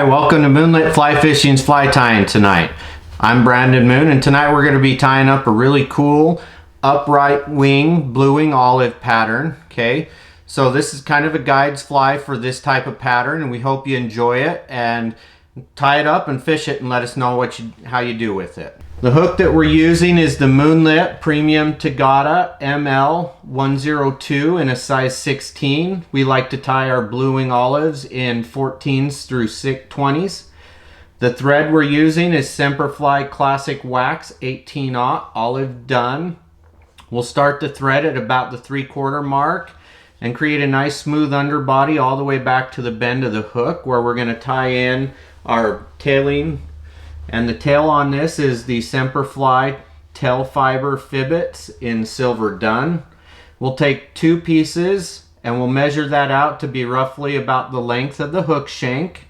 welcome to Moonlit Fly Fishing's fly tying tonight. I'm Brandon Moon, and tonight we're going to be tying up a really cool upright wing bluing olive pattern. Okay, so this is kind of a guide's fly for this type of pattern, and we hope you enjoy it and tie it up and fish it and let us know how you do with it. The hook that we're using is the Moonlit Premium Tōtā ML12 in a size 16. We like to tie our bluing olives in 14s through 20s. The thread we're using is Semperfli Classic Wax 18/0 olive done. We'll start the thread at about the 3/4 mark and create a nice smooth underbody all the way back to the bend of the hook, where we're going to tie in our tailing. And the tail on this is the Semperfli tail fiber Fibits in silver done. We'll take 2 pieces and we'll measure that out to be roughly about the length of the hook shank.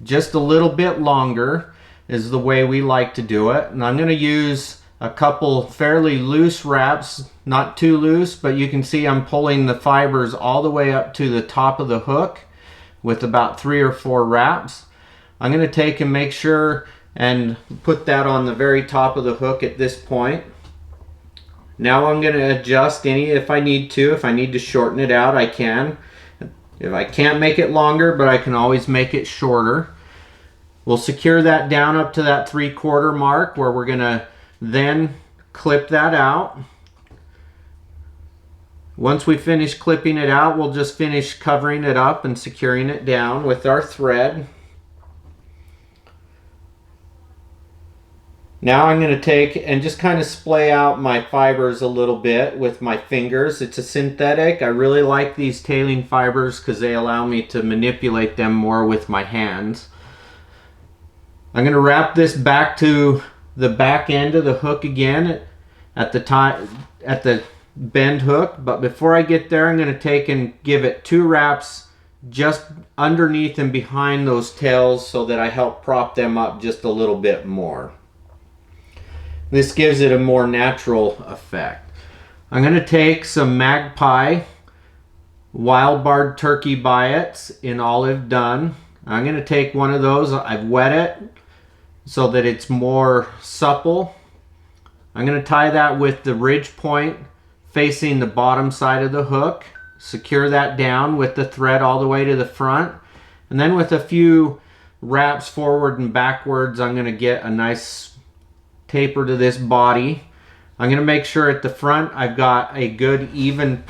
Just a little bit longer is the way we like to do it. And I'm going to use a couple fairly loose wraps, not too loose, but you can see I'm pulling the fibers all the way up to the top of the hook with about 3 or 4 wraps. I'm going to take and make sure and put that on the very top of the hook at this point. Now I'm going to adjust if I need to. If I need to shorten it out, I can. If I can't make it longer, but I can always make it shorter. We'll secure that down up to that 3/4 mark, where we're going to then clip that out. Once we finish clipping it out, we'll just finish covering it up and securing it down with our thread. Now I'm going to take and just kind of splay out my fibers a little bit with my fingers. It's a synthetic. I really like these tailing fibers because they allow me to manipulate them more with my hands. I'm going to wrap this back to the back end of the hook again at the bend hook. But before I get there, I'm going to take and give it 2 wraps just underneath and behind those tails so that I help prop them up just a little bit more. This gives it a more natural effect. I'm going to take some Magpie wild barred turkey biots in olive done. I'm going to take one of those. I've wet it so that it's more supple. I'm going to tie that with the ridge point facing the bottom side of the hook. Secure that down with the thread all the way to the front. And then with a few wraps forward and backwards, I'm going to get a nice taper to this body. I'm going to make sure at the front I've got a good even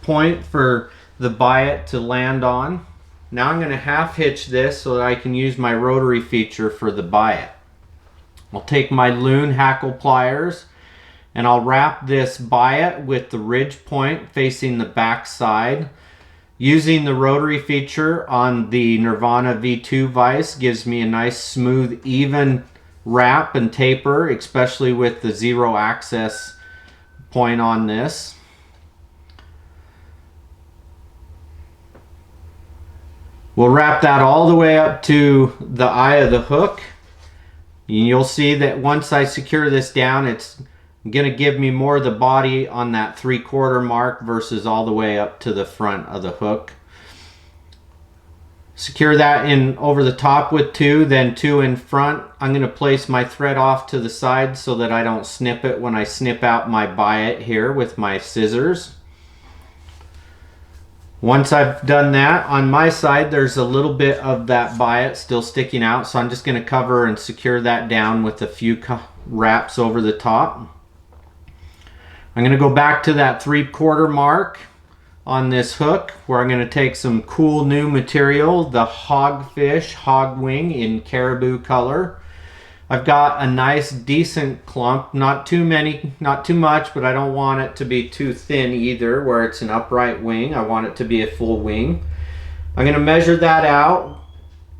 point for the biot to land on. Now I'm going to half hitch this so that I can use my rotary feature for the biot. I'll take my loon hackle pliers and I'll wrap this biot with the ridge point facing the back side. Using the rotary feature on the Nirvana V2 vise gives me a nice smooth even wrap and taper, especially with the 0 access point on this. We'll wrap that all the way up to the eye of the hook. And you'll see that once I secure this down, it's going to give me more of the body on that 3/4 mark versus all the way up to the front of the hook. Secure that in over the top with 2, then 2 in front. I'm going to place my thread off to the side so that I don't snip it when I snip out my biot here with my scissors. Once I've done that, on my side there's a little bit of that biot still sticking out, so I'm just going to cover and secure that down with a few wraps over the top. I'm going to go back to that 3/4 mark on this hook, where I'm going to take some cool new material, the Hogfish Hog Wi in caribou color. I've got a nice decent clump, not too many, not too much, but I don't want it to be too thin either, where it's an upright wing. I want it to be a full wing. I'm going to measure that out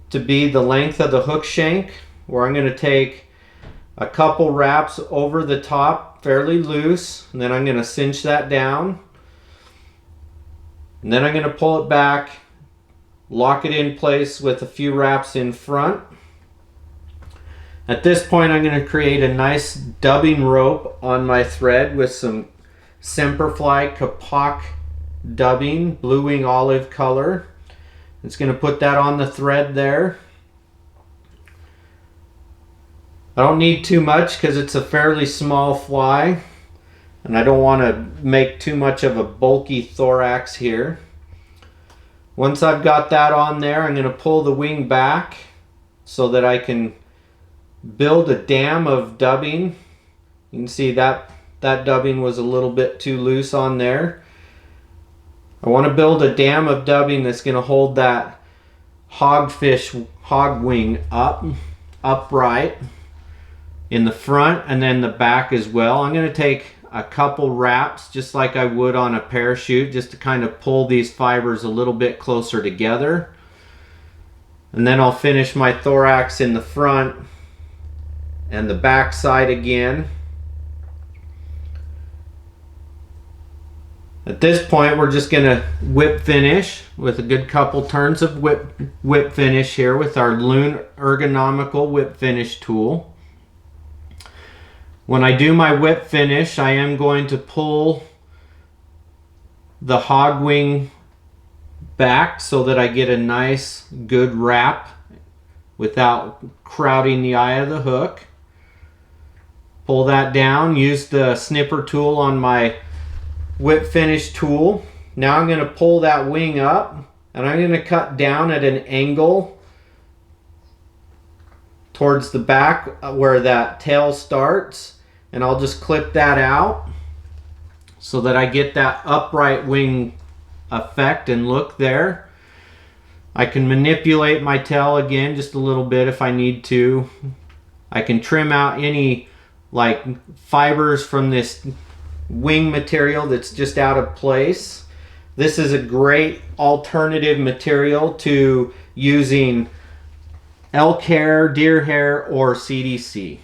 to be the length of the hook shank, where I'm going to take a couple wraps over the top fairly loose, and then I'm going to cinch that down. And then I'm going to pull it back, lock it in place with a few wraps in front. At this point, I'm going to create a nice dubbing rope on my thread with some Semperfli Kapac Dubbing, bluing olive color. It's going to put that on the thread there. I don't need too much because it's a fairly small fly, and I don't want to make too much of a bulky thorax here. Once I've got that on there, I'm going to pull the wing back so that I can build a dam of dubbing. You can see that dubbing was a little bit too loose on there. I want to build a dam of dubbing that's going to hold that hogfish hog wing upright in the front and then the back as well. I'm going to take a couple wraps just like I would on a parachute, just to kind of pull these fibers a little bit closer together. And then I'll finish my thorax in the front and the back side again. At this point, we're just going to whip finish with a good couple turns of whip finish here with our Loon ergonomical whip finish tool. When I do my whip finish, I am going to pull the hog wing back so that I get a nice good wrap without crowding the eye of the hook. Pull that down, use the snipper tool on my whip finish tool. Now I'm going to pull that wing up and I'm going to cut down at an angle towards the back where that tail starts, and I'll just clip that out so that I get that upright wing effect and look there. I can manipulate my tail again just a little bit if I need to. I can trim out any like fibers from this wing material that's just out of place. This is a great alternative material to using elk hair, deer hair, or CDC.